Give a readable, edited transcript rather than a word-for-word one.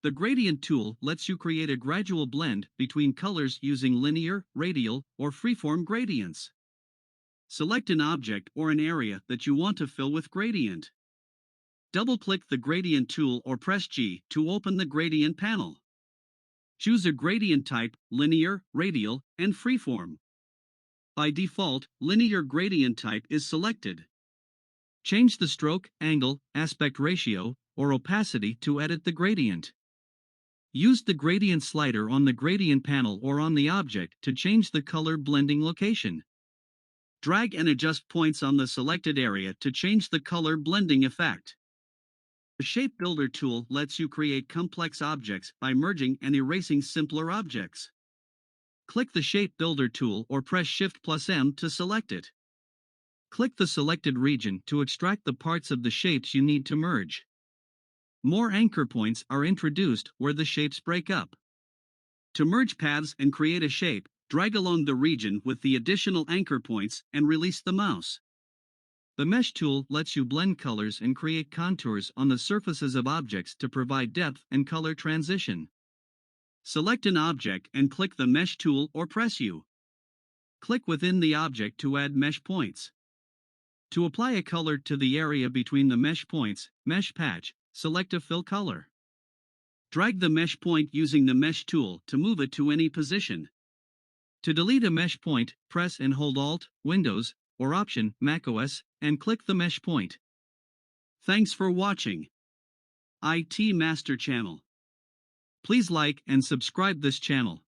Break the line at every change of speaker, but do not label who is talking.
The gradient tool lets you create a gradual blend between colors using linear, radial, or freeform gradients. Select an object or an area that you want to fill with gradient. Double-click the gradient tool or press G to open the gradient panel. Choose a gradient type, linear, radial, and freeform. By default, linear gradient type is selected. Change the stroke, angle, aspect ratio, or opacity to edit the gradient. Use the gradient slider on the gradient panel or on the object to change the color blending location. Drag and adjust points on the selected area to change the color blending effect. The Shape Builder tool lets you create complex objects by merging and erasing simpler objects. Click the Shape Builder tool or press Shift+M to select it. Click the selected region to extract the parts of the shapes you need to merge. More anchor points are introduced where the shapes break up. To merge paths and create a shape, drag along the region with the additional anchor points and release the mouse. The Mesh tool lets you blend colors and create contours on the surfaces of objects to provide depth and color transition. Select an object and click the Mesh tool or press U. Click within the object to add mesh points. To apply a color to the area between the mesh points, Mesh Patch, select a fill color. Drag the mesh point using the Mesh tool to move it to any position. To delete a mesh point, press and hold Alt, Windows, or Option, macOS, and click the mesh point. Thanks for watching. ITMaster channel. Please like and subscribe this channel.